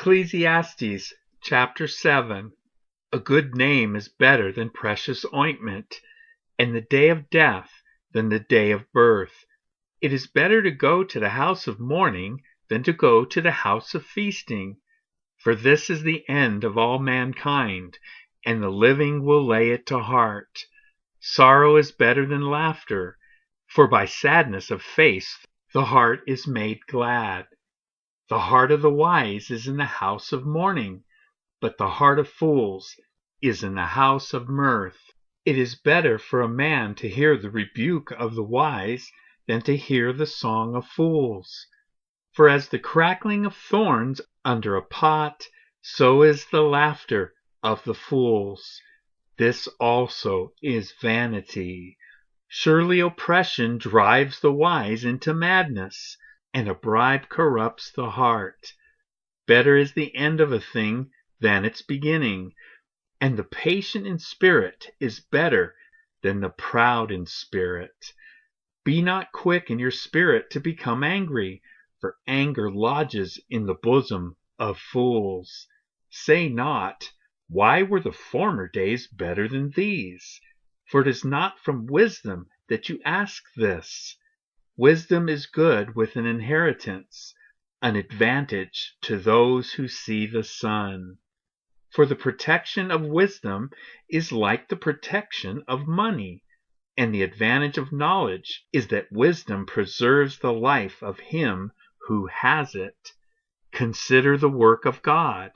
Ecclesiastes chapter 7. A good name is better than precious ointment, and the day of death than the day of birth. It is better to go to the house of mourning than to go to the house of feasting. For this is the end of all mankind, and the living will lay it to heart. Sorrow is better than laughter, for by sadness of face the heart is made glad. The heart of the wise is in the house of mourning, but the heart of fools is in the house of mirth. It is better for a man to hear the rebuke of the wise than to hear the song of fools. For as the crackling of thorns under a pot, so is the laughter of the fools. This also is vanity. Surely oppression drives the wise into madness, and a bribe corrupts the heart. Better is the end of a thing than its beginning, and the patient in spirit is better than the proud in spirit. Be not quick in your spirit to become angry, for anger lodges in the bosom of fools. Say not, why were the former days better than these? For it is not from wisdom that you ask this. Wisdom is good with an inheritance, an advantage to those who see the sun. For the protection of wisdom is like the protection of money, and the advantage of knowledge is that wisdom preserves the life of him who has it. Consider the work of God.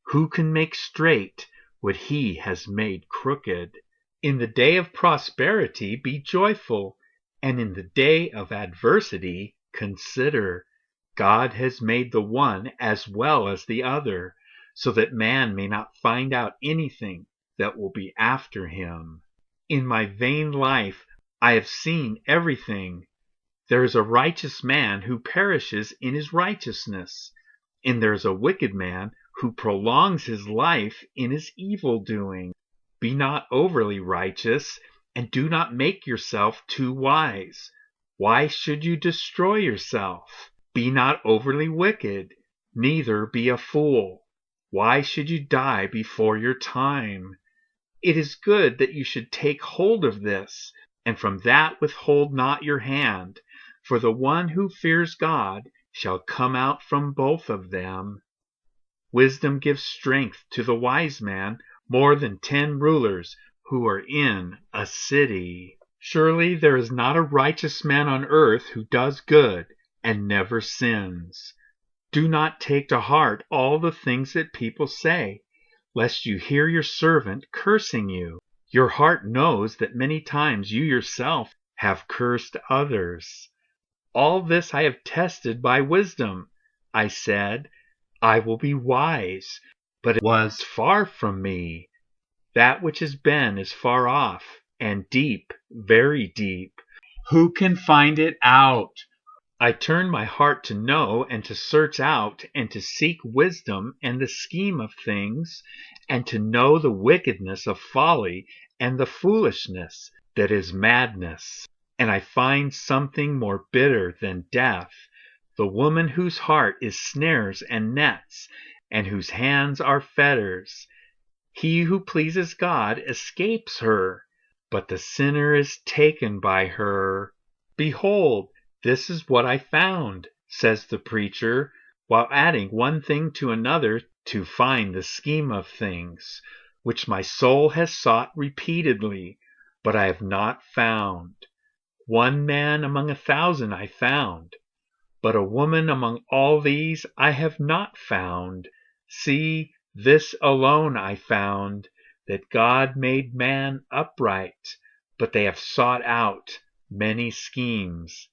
Who can make straight what he has made crooked? In the day of prosperity be joyful, and in the day of adversity consider. God has made the one as well as the other, so that man may not find out anything that will be after him. In my vain life I have seen everything. There is a righteous man who perishes in his righteousness, and there is a wicked man who prolongs his life in his evil doing. Be not overly righteous, and do not make yourself too wise. Why should you destroy yourself? Be not overly wicked, neither be a fool. Why should you die before your time? It is good that you should take hold of this, and from that withhold not your hand, for the one who fears God shall come out from both of them. Wisdom gives strength to the wise man more than 10 rulers who are in a city. Surely there is not a righteous man on earth who does good and never sins. Do not take to heart all the things that people say, lest you hear your servant cursing you. Your heart knows that many times you yourself have cursed others. All this I have tested by wisdom. I said, I will be wise, but it was far from me. That which has been is far off, and deep, very deep. Who can find it out? I turn my heart to know and to search out and to seek wisdom and the scheme of things, and to know the wickedness of folly and the foolishness that is madness. And I find something more bitter than death, the woman whose heart is snares and nets, and whose hands are fetters. He who pleases God escapes her, but the sinner is taken by her. Behold, this is what I found, says the preacher, while adding one thing to another to find the scheme of things, which my soul has sought repeatedly, but I have not found. One man among 1,000 I found, but a woman among all these I have not found. See, this alone I found, that God made man upright, but they have sought out many schemes.